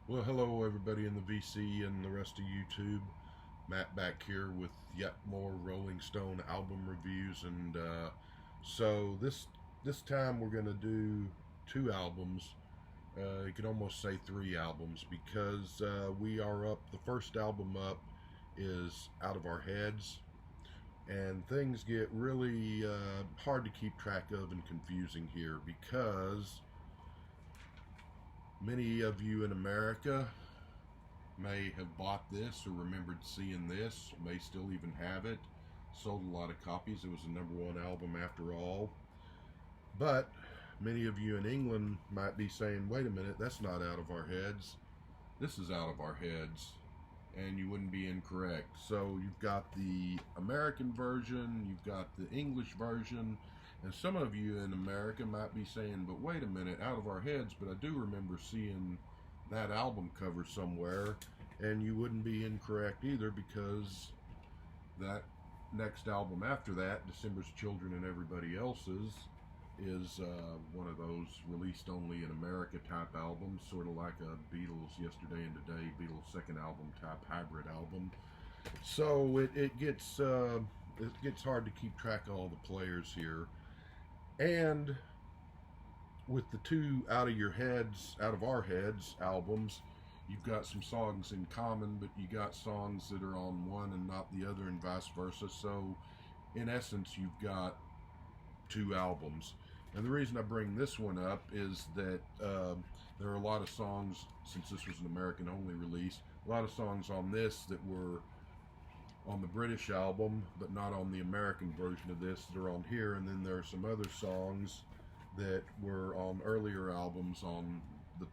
Well, hello everybody in the VC and the rest of YouTube. Matt back here with yet more Rolling Stone album reviews, and so this time we're gonna do two albums. You could almost say three albums because we are up. The first album up is Out of Our Heads, and things get really hard to keep track of and confusing here because many of you in America may have bought this or remembered seeing this, may still even have it. Sold a lot of copies. It was the number one album after all. But many of you in England might be saying, wait a minute, that's not Out of Our Heads. This is Out of Our Heads. And you wouldn't be incorrect. So you've got the American version, you've got the English version, and some of you in America might be saying, but wait a minute, Out of Our Heads, but I do remember seeing that album cover somewhere, and you wouldn't be incorrect either because that next album after that, December's Children and Everybody Else's, is one of those released only in America type albums, sort of like a Beatles Yesterday and Today, Beatles second album type hybrid album. So it gets hard to keep track of all the players here, and with the two Out of Our Heads albums, you've got some songs in common, but you got songs that are on one and not the other, and vice versa. So in essence, you've got two albums. And the reason I bring this one up is that there are a lot of songs, since this was an American only release, a lot of songs on this that were on the British album but not on the American version of this that are on here. And then there are some other songs that were on earlier albums, on the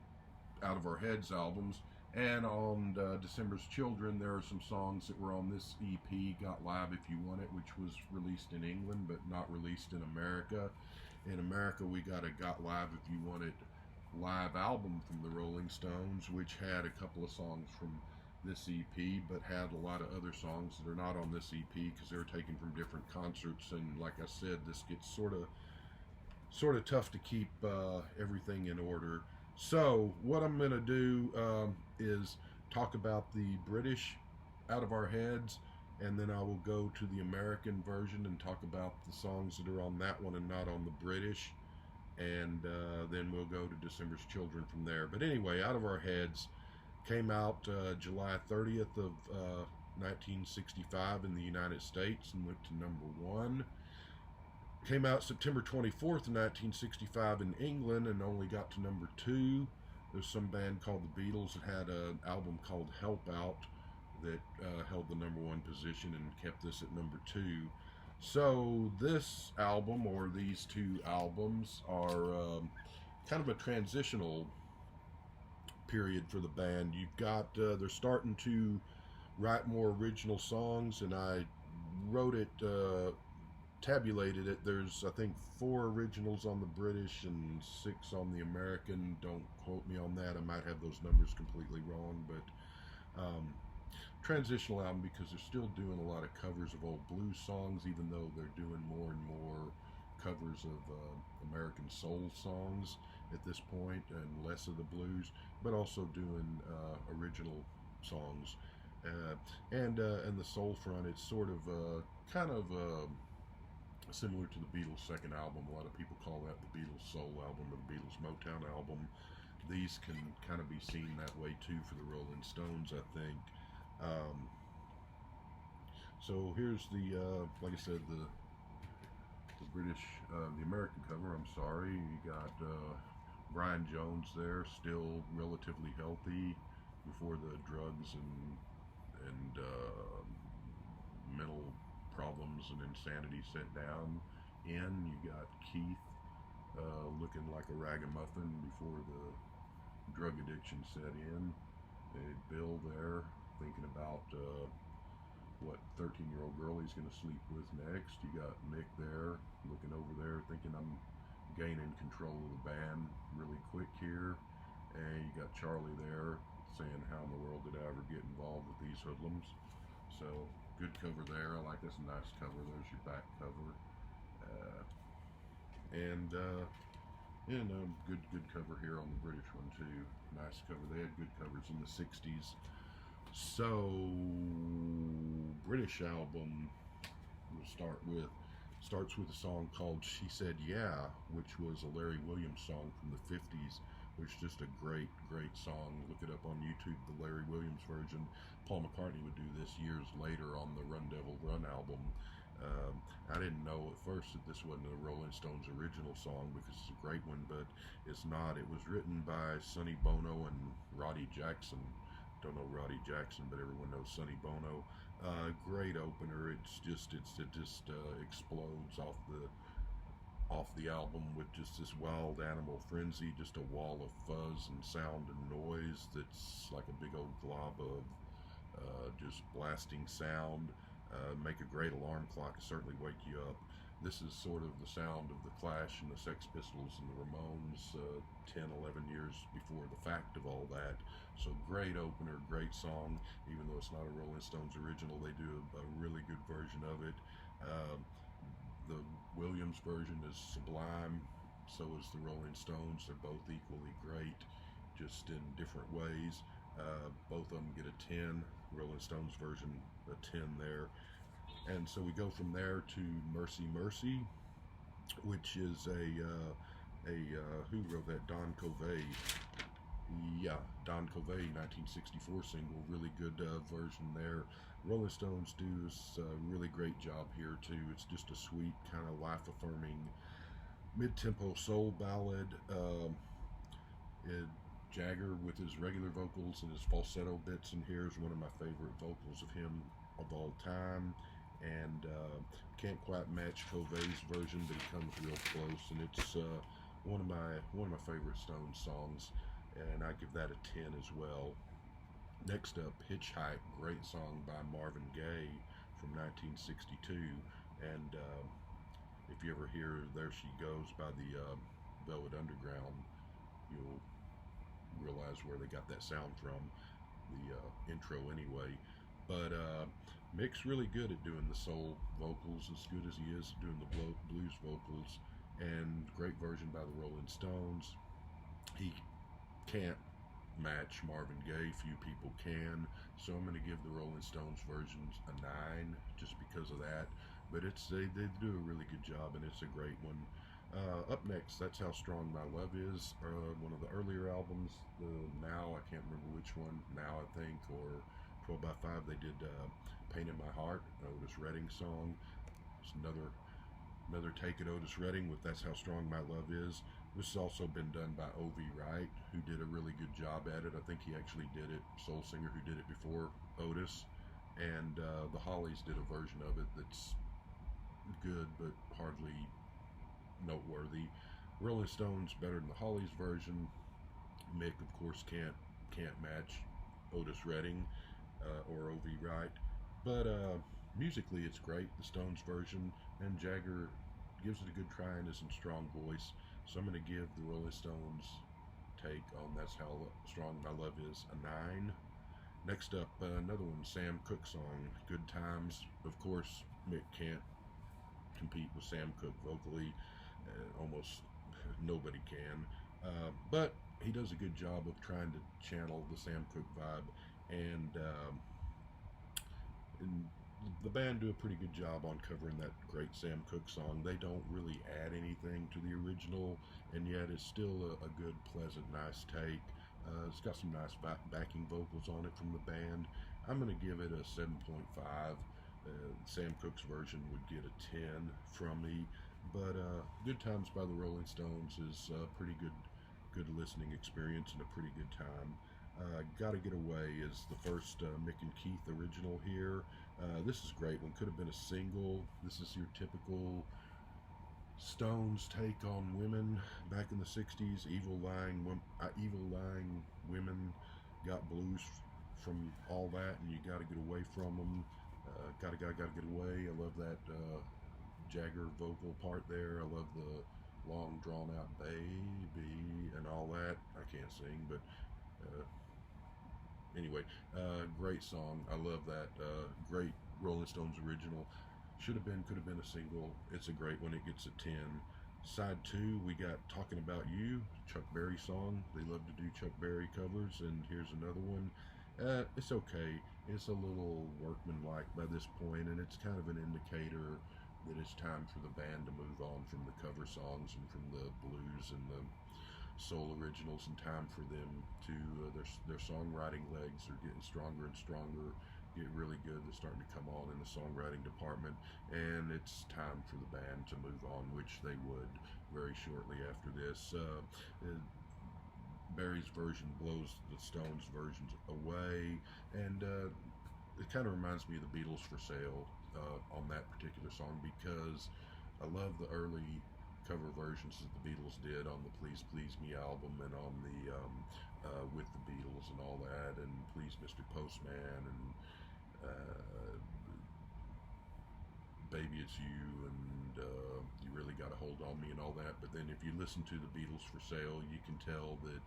Out of Our Heads albums, and on December's Children there are some songs that were on this EP, Got Live If You Want It, which was released in England but not released in America. In America we got a Got Live If You Want It live album from the Rolling Stones, which had a couple of songs from this EP but had a lot of other songs that are not on this EP because they were taken from different concerts. And like I said, this gets sort of tough to keep everything in order. So what I'm going to do is talk about the British Out of Our Heads, and then I will go to the American version and talk about the songs that are on that one and not on the British, and then we'll go to December's Children from there. But anyway, Out of Our Heads came out July 30th of 1965 in the United States and went to number one. Came out September 24th, 1965 in England and only got to number two. There's some band called the Beatles that had an album called Help Out that held the number one position and kept this at number two. So this album, or these two albums, are kind of a transitional period for the band. You've got, they're starting to write more original songs, and I wrote it, tabulated it. There's, I think, 4 originals on the British and 6 on the American. Don't quote me on that. I might have those numbers completely wrong, but transitional album because they're still doing a lot of covers of old blues songs, even though they're doing more and more covers of American soul songs at this point and less of the blues, but also doing original songs. And the soul front, it's sort of kind of similar to the Beatles' second album. A lot of people call that the Beatles' soul album or the Beatles' Motown album. These can kind of be seen that way too for the Rolling Stones, I think. So here's the, like I said, the British, the American cover. I'm sorry, you got Brian Jones there, still relatively healthy before the drugs and mental problems and insanity set down in. You got Keith looking like a ragamuffin before the drug addiction set in. Bill there thinking about what 13-year-old girl he's going to sleep with next. You got Mick there looking over there thinking, I'm gaining control of the band really quick here. And you got Charlie there saying, how in the world did I ever get involved with these hoodlums? So good cover there. I like this, nice cover. There's your back cover. And And good cover here on the British one too. Nice cover. They had good covers in the '60s. So British album we'll starts with a song called "She Said Yeah," which was a Larry Williams song from the '50s. Which is just a great song. Look it up on YouTube, the Larry Williams version. Paul McCartney would do this years later on the Run Devil Run album. I didn't know at first that this wasn't a Rolling Stones original song because it's a great one, but it's not. It was written by Sonny Bono and Roddy Jackson. Don't know Roddy Jackson, but everyone knows Sonny Bono. Great opener. It just explodes off the album with just this wild animal frenzy, just a wall of fuzz and sound and noise that's like a big old glob of just blasting sound. Make a great alarm clock, certainly wake you up. This is sort of the sound of the Clash and the Sex Pistols and the Ramones 10, 11 years before the fact of all that. So great opener, great song. Even though it's not a Rolling Stones original, they do a really good version of it. The Williams version is sublime. So is the Rolling Stones. They're both equally great, just in different ways. Both of them get a 10. Rolling Stones version a 10 there. And so we go from there to Mercy Mercy, which is who wrote that? Don Covey. Yeah, Don Covey, 1964 single. Really good version there. Rolling Stones do a really great job here too. It's just a sweet kind of life-affirming mid-tempo soul ballad. Jagger with his regular vocals and his falsetto bits in here is one of my favorite vocals of him of all time, and can't quite match Covey's version, but he comes real close, and it's one of my favorite Stones songs, and I give that a 10 as well. Next up, Hitchhike, great song by Marvin Gaye from 1962, and if you ever hear There She Goes by the Velvet Underground, you'll realize where they got that sound from, the intro anyway. But Mick's really good at doing the soul vocals, as good as he is at doing the blues vocals, and great version by the Rolling Stones. He can't match Marvin Gaye, few people can, so I'm going to give the Rolling Stones versions a 9 just because of that. But they do a really good job, and it's a great one. Up next, That's How Strong My Love Is, one of the earlier albums. Now, I can't remember which one, Now I think, or 12 by 5, they did Pain in My Heart, Otis Redding song. It's another take at Otis Redding with That's How Strong My Love Is. This has also been done by O.V. Wright, who did a really good job at it. I think he actually did it, soul singer who did it before Otis. And the Hollies did a version of it that's good, but hardly noteworthy. Rolling Stones better than the Hollies version. Mick, of course, can't match Otis Redding or O.V. Wright, but musically it's great, the Stones version, and Jagger gives it a good try and is in strong voice. So I'm going to give the Rolling Stones take on That's How Strong My Love Is a 9. Next up, another one, Sam Cooke song, Good Times. Of course, Mick can't compete with Sam Cooke vocally. Almost nobody can. But he does a good job of trying to channel the Sam Cooke vibe, and the band do a pretty good job on covering that great Sam Cooke song. They don't really add anything to the original, and yet it's still a good, pleasant, nice take. It's got some nice backing vocals on it from the band. I'm going to give it a 7.5. Sam Cooke's version would get a 10 from me, but Good Times by the Rolling Stones is a pretty good listening experience and a pretty good time. Gotta Get Away is the first Mick and Keith original here. This is a great one. Could have been a single. This is your typical Stones take on women back in the 60s. Evil lying women got blues from all that, and you got to get away from them. Gotta get away. I love that Jagger vocal part there. I love the long drawn out baby and all that. I can't sing, but anyway, great song. I love that. Great Rolling Stones original. Could have been a single. It's a great one. It gets a 10. Side two, we got Talking About You, Chuck Berry song. They love to do Chuck Berry covers, and here's another one. It's okay. It's a little workmanlike by this point, and it's kind of an indicator that it's time for the band to move on from the cover songs and from the blues and the soul originals, and time for them to their songwriting legs are getting stronger and stronger, get really good. They're starting to come on in the songwriting department, and it's time for the band to move on, which they would very shortly after this. Barry's version blows the Stones versions away, and it kind of reminds me of the Beatles for Sale on that particular song, because I love the early cover versions that the Beatles did on the Please Please Me album, and on the With the Beatles and all that, and Please Mr. Postman, and Baby It's You, and You Really Got a Hold on Me, and all that. But then if you listen to the Beatles for Sale, you can tell that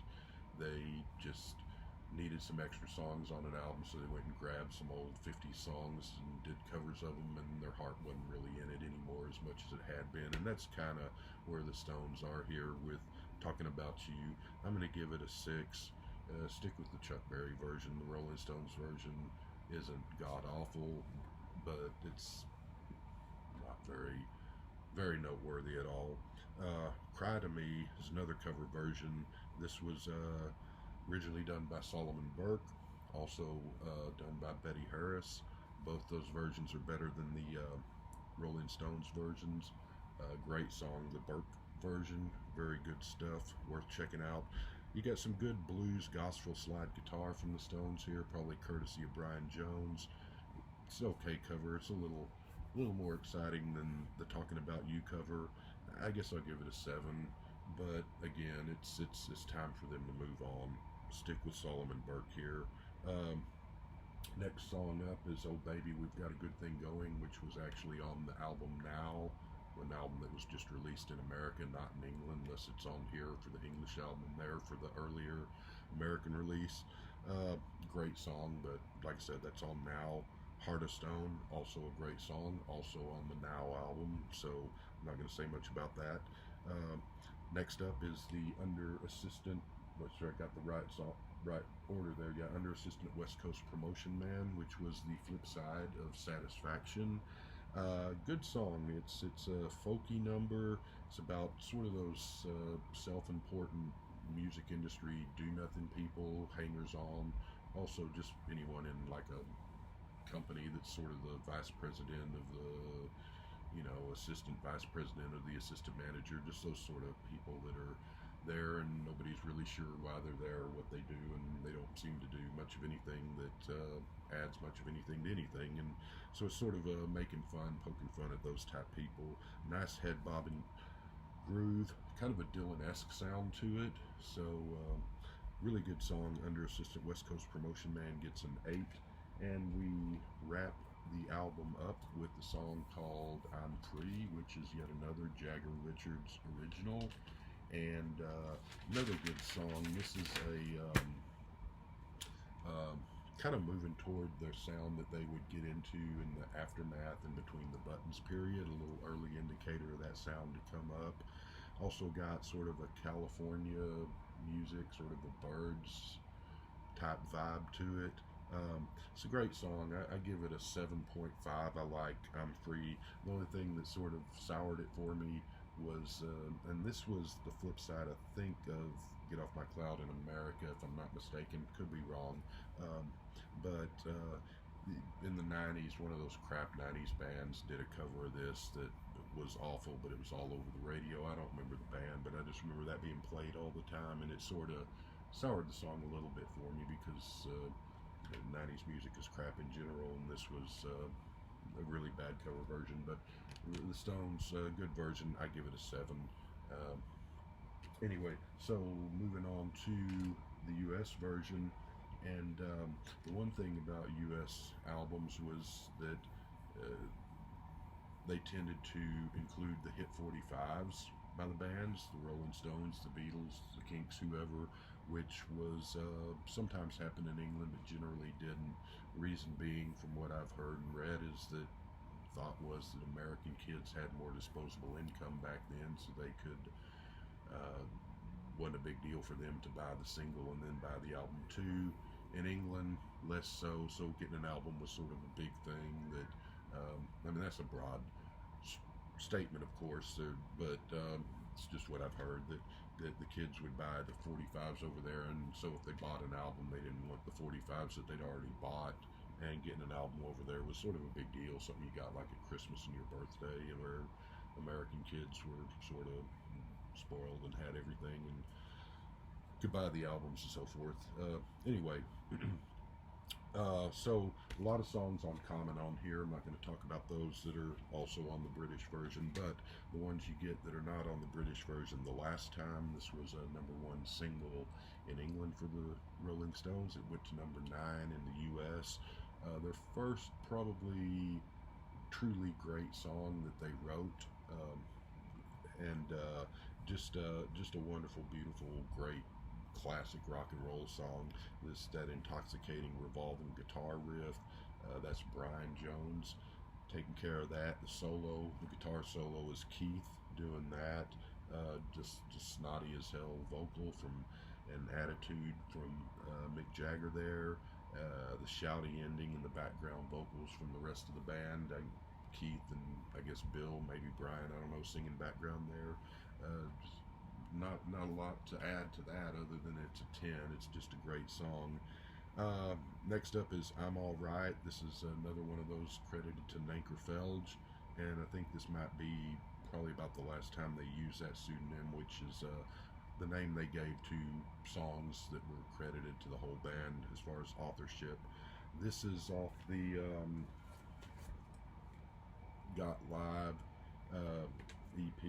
they just needed some extra songs on an album, so they went and grabbed some old 50s songs and did covers of them, and their heart wasn't really in it anymore as much as it had been. And that's kind of where the Stones are here with Talking About You. I'm going to give it a 6. Stick with the Chuck Berry version. The Rolling Stones version isn't god awful, but it's not very noteworthy at all. Cry to Me is another cover version. This was originally done by Solomon Burke, also done by Betty Harris. Both those versions are better than the Rolling Stones versions. Great song, the Burke version, very good stuff, worth checking out. You got some good blues gospel slide guitar from the Stones here, probably courtesy of Brian Jones. It's an okay cover. It's a little more exciting than the Talking About You cover. I guess I'll give it a 7, but again, it's time for them to move on. Stick with Solomon Burke here. Next song up is Oh Baby We've Got a Good Thing Going, which was actually on the album Now, an album that was just released in America, not in England, unless it's on here for the English album, there for the earlier American release. Great song, but like I said, that's on Now. Heart of Stone, also a great song, also on the Now album, so I'm not going to say much about that. Next up is the Under Assistant, make sure I got the right order there. Yeah, Under Assistant West Coast Promotion Man, which was the flip side of Satisfaction. Good song. It's a folky number. It's about sort of those self-important music industry do-nothing people, hangers-on. Also, just anyone in like a company that's sort of the vice president of the, assistant vice president of the assistant manager, just those sort of people that are there and nobody's really sure why they're there or what they do, and they don't seem to do much of anything that adds much of anything to anything, and so it's sort of making fun, poking fun at those type people. Nice head bobbing groove, kind of a Dylan-esque sound to it, so really good song. Under Assistant West Coast Promotion Man gets an 8, and we wrap the album up with the song called I'm Free, which is yet another Jagger Richards original, and another good song. This is a kind of moving toward their sound that they would get into in the aftermath and between the Buttons period, a little early indicator of that sound to come up. Also got sort of a California music, sort of a Byrds type vibe to it. It's a great song. I give it a 7.5. I like I'm Free. The only thing that sort of soured it for me was, and this was the flip side, I think, of Get Off My Cloud in America, if I'm not mistaken. Could be wrong. But in the 90s, one of those crap 90s bands did a cover of this that was awful, but it was all over the radio. I don't remember the band, but I just remember that being played all the time, and it sort of soured the song a little bit for me, because 90s music is crap in general, and this was a really bad cover version. But the Stones, good version. I give it a 7. Anyway, so moving on to the US version, and the one thing about US albums was that they tended to include the hit 45s by the bands, the Rolling Stones, the Beatles, the Kinks, whoever, which was sometimes happened in England, but generally didn't. Reason being, from what I've heard and read, is that thought was that American kids had more disposable income back then, so they could, wasn't a big deal for them to buy the single and then buy the album too. In England, less so. So getting an album was sort of a big thing. That I mean, that's a broad statement, of course, but it's just what I've heard that the kids would buy the 45s over there, and so if they bought an album, they didn't want the 45s that they'd already bought, and getting an album over there was sort of a big deal, something you got like at Christmas and your birthday, where American kids were sort of spoiled and had everything and could buy the albums and so forth. Anyway, so a lot of songs on common on here. I'm not going to talk about those that are also on the British version, but the ones you get that are not on the British version. The last time this was a #1 single in England for the Rolling Stones. It went to #9 in the U.S. Their first probably truly great song that they wrote, and just a wonderful, beautiful, great classic rock and roll song. That intoxicating revolving guitar riff. That's Brian Jones taking care of that. The guitar solo is Keith doing that. Just snotty as hell vocal from an attitude from Mick Jagger there. The shouty ending and the background vocals from the rest of the band. Keith and I guess Bill, maybe Brian, I don't know, singing background there. Not a lot to add to that other than it's a 10. It's just a great song. Next up is I'm All Right. This is another one of those credited to Nanker Felge, and I think this might be probably about the last time they used that pseudonym, which is the name they gave to songs that were credited to the whole band as far as authorship. This is off the Got Live EP,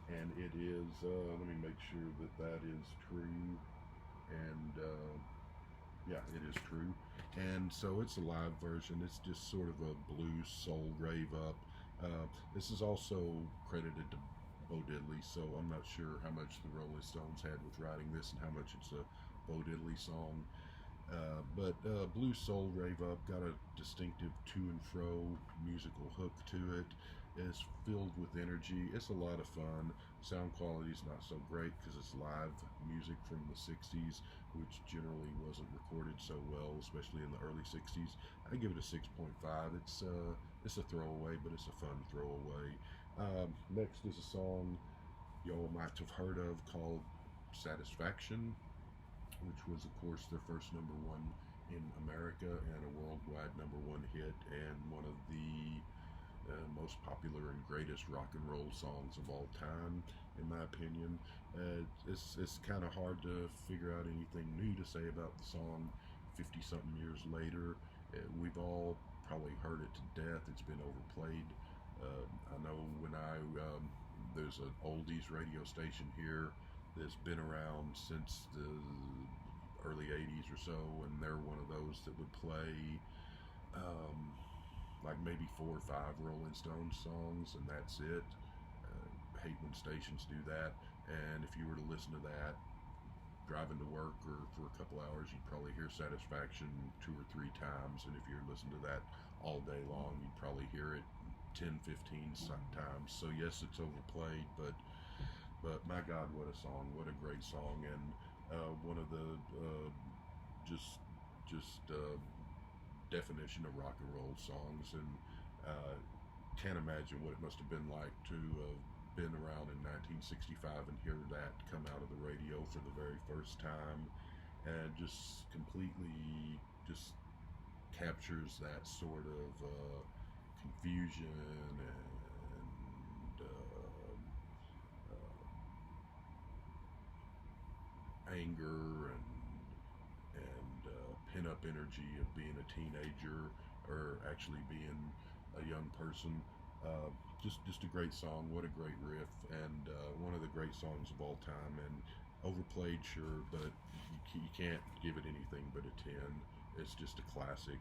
and it is, let me make sure that is true, and yeah, it is true. And so it's a live version. It's just sort of a blues soul rave up. This is also credited to Bo Diddley, so I'm not sure how much the Rolling Stones had with writing this and how much it's a Bo Diddley song. But blues soul rave up, got a distinctive to and fro musical hook to it. It's filled with energy. It's a lot of fun. Sound quality is not so great because it's live music from the 60s, which generally wasn't recorded so well, especially in the early 60s. I give it a 6.5. It's a throwaway, but it's a fun throwaway. Next is a song y'all might have heard of called Satisfaction, which was, of course, their first #1 in America and a worldwide #1 hit, and one of the most popular and greatest rock and roll songs of all time, in my opinion. It's kind of hard to figure out anything new to say about the song 50-something years later. We've all probably heard it to death. It's been overplayed. I know there's an oldies radio station here that's been around since the early 80s or so, and they're one of those that would play like maybe 4 or 5 Rolling Stones songs, and that's it. Hate when stations do that. And if you were to listen to that driving to work or for a couple hours, you'd probably hear Satisfaction 2 or 3 times, and if you're listening to that all day long, you'd probably hear it 10, 15 times. So yes, it's overplayed, but my God, what a song! What a great song! And one of the just definition of rock and roll songs, and can't imagine what it must have been like to have been around in 1965 and hear that come out of the radio for the very first time, and just completely just captures that sort of confusion and anger and pin-up energy of being a teenager or actually being a young person. Just a great song. What a great riff, and one of the great songs of all time. And overplayed, sure, but you can't give it anything but a 10. It's just a classic.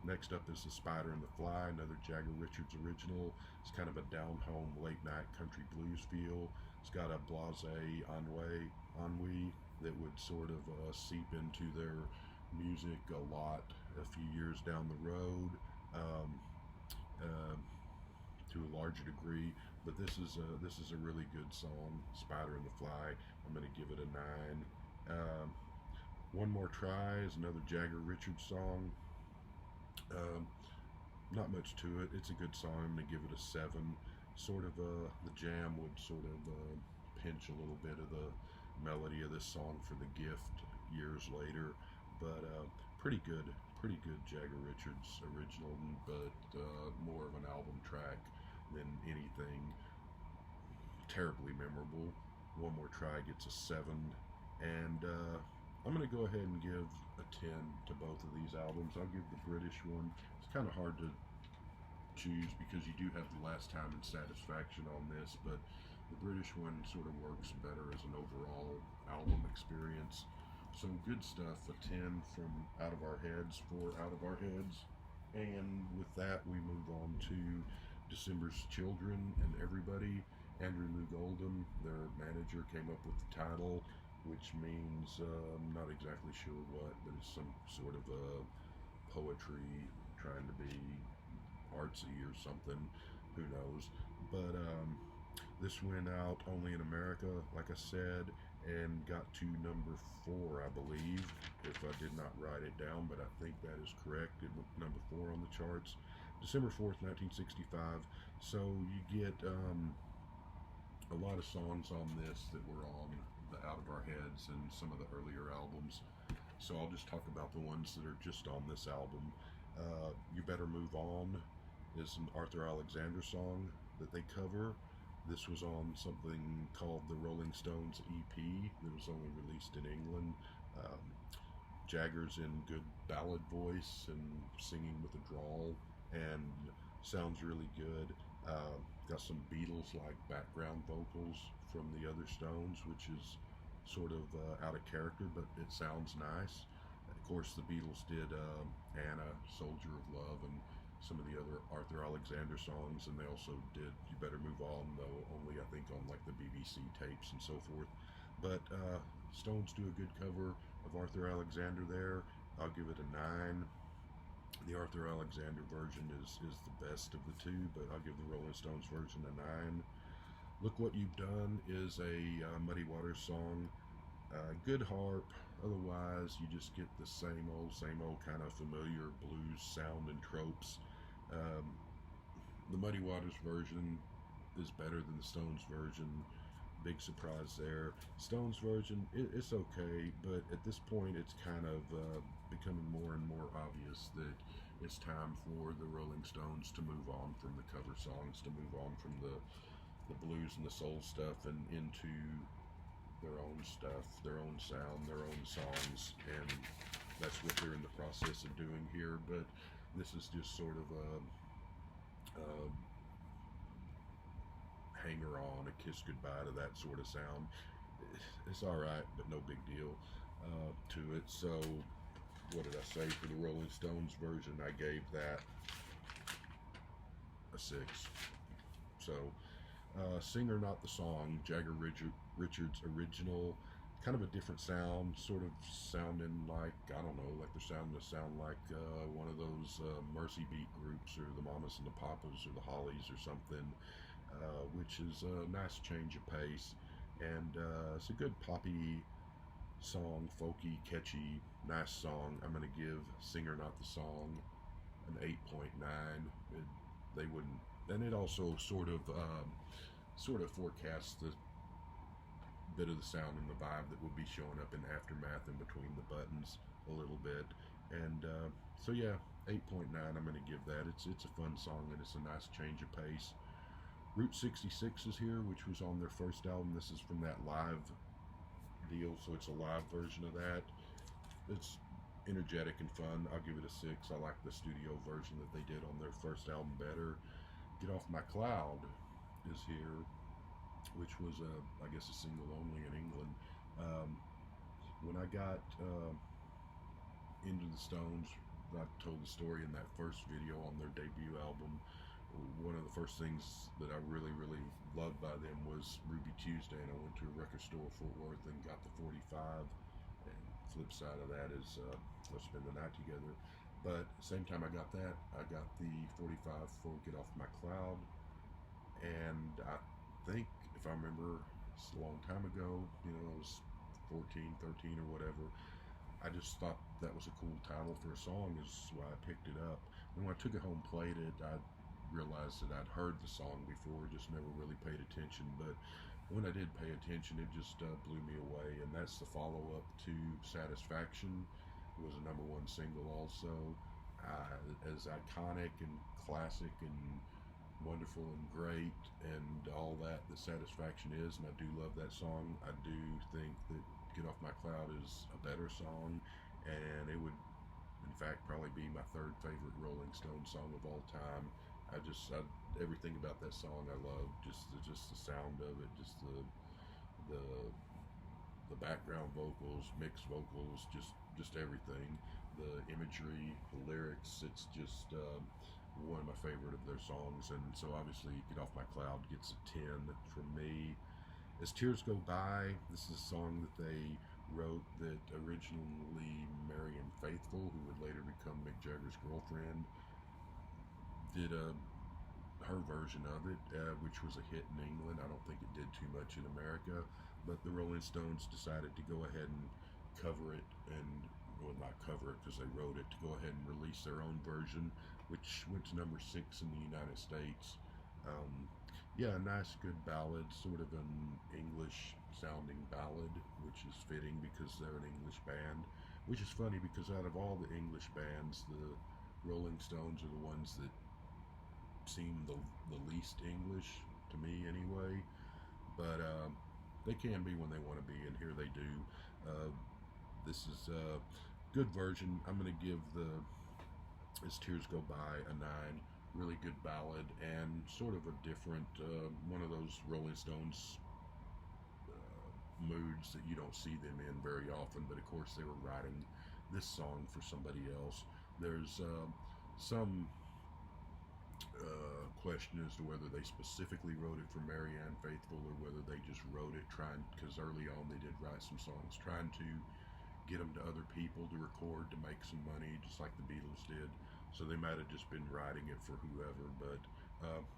Next up is The Spider and the Fly, another Jagger Richards original. It's kind of a down-home, late-night country blues feel. It's got a blasé ennui that would sort of seep into their music a lot a few years down the road. uh, to a larger degree. But this is a really good song, Spider and the Fly. I'm going to give it a 9. One More Try is another Jagger Richards song. Um, Not much to it. It's a good song. I'm going to give it a 7. Sort of the jam would sort of pinch a little bit of the melody of this song for the gift years later, but pretty good Jagger Richards original, but more of an album track than anything terribly memorable. One More Try gets a 7, and I'm going to go ahead and give a 10 to both of these albums. I'll give the British one. It's kind of hard to choose because you do have The Last Time and Satisfaction on this, but the British one sort of works better as an overall album experience. So good stuff. A 10 from Out of Our Heads for Out of Our Heads. And with that, we move on to December's Children and Everybody. Andrew Loog Oldham, their manager, came up with the title, which means I'm not exactly sure what, but it's some sort of a poetry trying to be artsy or something. Who knows? But this went out only in America, like I said, and got to number 4, I believe, if I did not write it down, but I think that is correct. It went number 4 on the charts. December 4th, 1965. So you get a lot of songs on this that were on the Out of Our Heads and some of the earlier albums. So I'll just talk about the ones that are just on this album. You Better Move On is an Arthur Alexander song that they cover. This was on something called the Rolling Stones EP that was only released in England. Jagger's in good ballad voice and singing with a drawl, and sounds really good. Got some Beatles-like background vocals from the other Stones, which is sort of out of character, but it sounds nice. Of course, the Beatles did Anna, Soldier of Love, and some of the other Arthur Alexander songs, and they also did You Better Move On, though only I think on like the BBC tapes and so forth. But Stones do a good cover of Arthur Alexander there. I'll give it a 9. The Arthur Alexander version is the best of the two, but I'll give the Rolling Stones version a 9. Look What You've Done is a Muddy Waters song. Good harp. Otherwise, you just get the same old kind of familiar blues sound and tropes. The Muddy Waters version is better than the Stones version. Big surprise there. Stones version, it's okay, but at this point, it's kind of becoming more and more obvious that it's time for the Rolling Stones to move on from the cover songs, to move on from the blues and the soul stuff and into their own stuff, their own sound, their own songs, and that's what they're in the process of doing here. But this is just sort of a hanger on, a kiss goodbye to that sort of sound. It's all right, but no big deal to it. So what did I say for the Rolling Stones version? I gave that a 6. So Singer Not the Song, Jagger Richards original, kind of a different sound, sort of sounding like, I don't know, like they're sounding to sound like one of those Mercy Beat groups, or the Mamas and the Papas, or the Hollies, or something, which is a nice change of pace, and it's a good poppy song, folky, catchy, nice song. I'm going to give Singer Not the Song an 8.9. They wouldn't, and it also sort of forecasts the bit of the sound and the vibe that will be showing up in Aftermath in between the buttons a little bit. And so yeah, 8.9. I'm going to give that. It's a fun song, and it's a nice change of pace. Route 66 is here, which was on their first album. This is from that live deal, so it's a live version of that. It's energetic and fun. I'll give it a 6. I like the studio version that they did on their first album better. Get Off My Cloud is here, which was I guess a single only in England. When I got into the Stones, I told the story in that first video on their debut album. One of the first things that I really loved by them was Ruby Tuesday, and I went to a record store in Fort Worth and got the 45. And flip side of that is Let's Spend the Night Together. But at the same time I got that, I got the 45 for Get Off My Cloud, and I think, if I remember, it's a long time ago, you know, I was 14, 13 or whatever. I just thought that was a cool title for a song, is why I picked it up. And when I took it home, played it, I realized that I'd heard the song before, just never really paid attention. But when I did pay attention, it just blew me away. And that's the follow-up to Satisfaction. It was a #1 single also. As iconic and classic and wonderful and great and all that the Satisfaction is, and I do love that song. I do think that Get Off My Cloud is a better song, and it would, in fact, probably be my third favorite Rolling Stone song of all time. Everything about that song I love. Just the sound of it, just the the background vocals, mixed vocals, just everything. The imagery, the lyrics. It's just one of my favorite of their songs, and so obviously Get Off My Cloud gets a 10 from me. As Tears Go By, this is a song that they wrote that originally Marianne Faithfull, who would later become Mick Jagger's girlfriend, did her version of it, which was a hit in England. I don't think it did too much in America, but the Rolling Stones decided to go ahead and cover it, and well, not cover it because they wrote it, to go ahead and release their own version, which went to #6 in the United States. Yeah, a nice, good ballad, sort of an English sounding ballad, which is fitting because they're an English band. Which is funny because out of all the English bands, the Rolling Stones are the ones that seem the least English to me, anyway. But they can be when they want to be, and here they do. This is a good version. I'm going to give the As Tears Go By a 9. Really good ballad, and sort of a different, one of those Rolling Stones moods that you don't see them in very often. But of course, they were writing this song for somebody else. There's some question as to whether they specifically wrote it for Marianne Faithfull or whether they just wrote it because early on they did write some songs trying to get them to other people to record to make some money, just like the Beatles did. So they might have just been writing it for whoever. But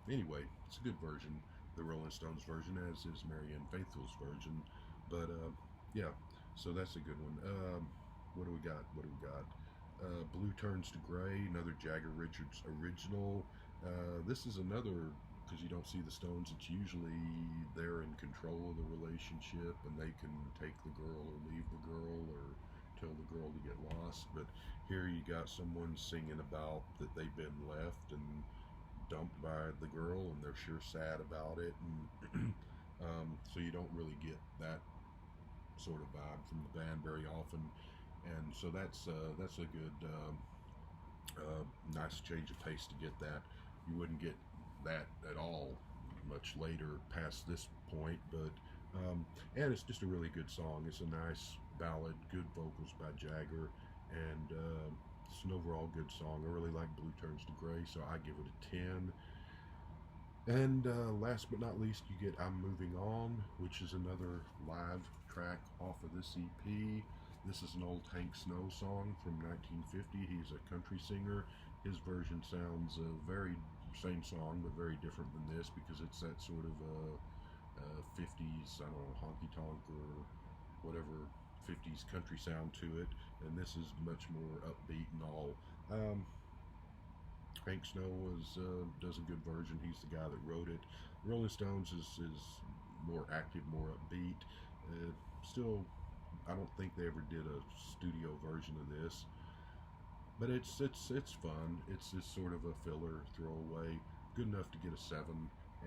anyway, it's a good version, the Rolling Stones version, as is Marianne Faithfull's version. But yeah, so that's a good one. What do we got? Blue Turns to Gray, another Jagger Richards original. This is another, because you don't see the Stones, it's usually they're in control of the relationship and they can take the girl or leave the girl or tell the girl to get lost. But here you got someone singing about that they've been left and dumped by the girl, and they're sure sad about it. And so you don't really get that sort of vibe from the band very often. And so that's a good, nice change of pace to get that. You wouldn't get that at all much later past this point, but and it's just a really good song. It's a nice ballad, good vocals by Jagger, and it's an overall good song. I really like Blue Turns to Gray, so I give it a 10. And last but not least, you get I'm Moving On, which is another live track off of this EP. This is an old Hank Snow song from 1950. He's a country singer. His version sounds very same song, but very different than this because it's that sort of 50s, I don't know, honky tonk or whatever 50s country sound to it. And this is much more upbeat and all. Hank Snow does a good version. He's the guy that wrote it. Rolling Stones is more active, more upbeat. Still, I don't think they ever did a studio version of this, but it's fun. It's sort of a filler throwaway, good enough to get a 7.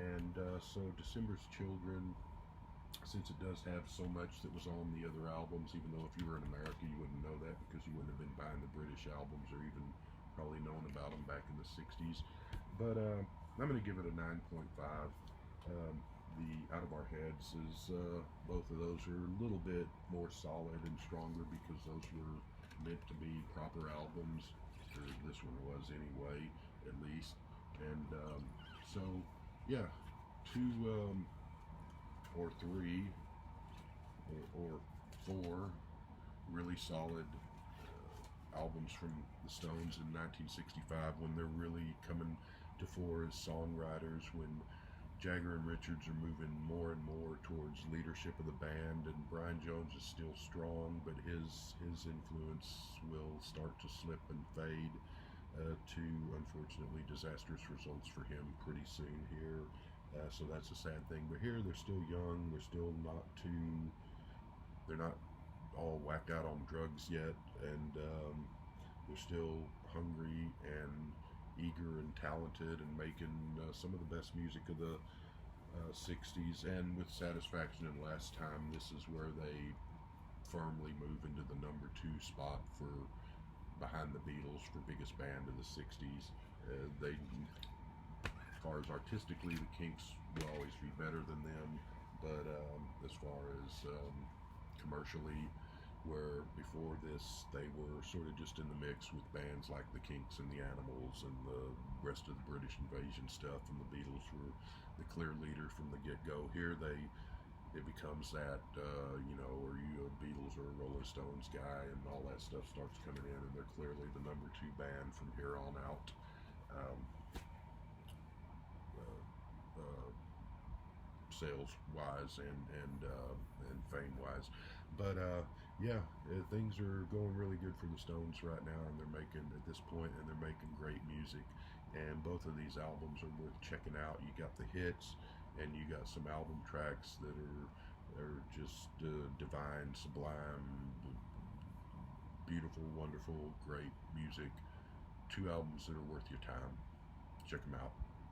And so December's Children, since it does have so much that was on the other albums, even though if you were in America you wouldn't know that because you wouldn't have been buying the British albums or even probably known about them back in the 60s. But I'm going to give it a 9.5. The Out of Our Heads is, both of those are a little bit more solid and stronger because those were meant to be proper albums, or this one was anyway, at least. And so yeah, 2 or 3 or 4 really solid albums from the Stones in 1965 when they're really coming to fore as songwriters, when Jagger and Richards are moving more and more towards leadership of the band, and Brian Jones is still strong, but his influence will start to slip and fade to, unfortunately, disastrous results for him pretty soon here. So that's a sad thing. But here they're still young. They're not all whacked out on drugs yet, and they're still hungry and eager and talented and making some of the best music of the 60s. And with Satisfaction and Last Time, this is where they firmly move into the number 2 spot for behind the Beatles for biggest band of the 60s. As far as artistically, the Kinks will always be better than them, but as far as commercially, where before this they were sort of just in the mix with bands like the Kinks and the Animals and the rest of the British Invasion stuff, and the Beatles were the clear leader from the get-go. Here it becomes that, are you a Beatles or a Rolling Stones guy, and all that stuff starts coming in, and they're clearly the number 2 band from here on out. Sales wise and fame wise, but things are going really good for the Stones right now, and they're making great music, and both of these albums are worth checking out. You got the hits, and you got some album tracks that are just divine, sublime, beautiful, wonderful, great music. 2 albums that are worth your time. Check them out.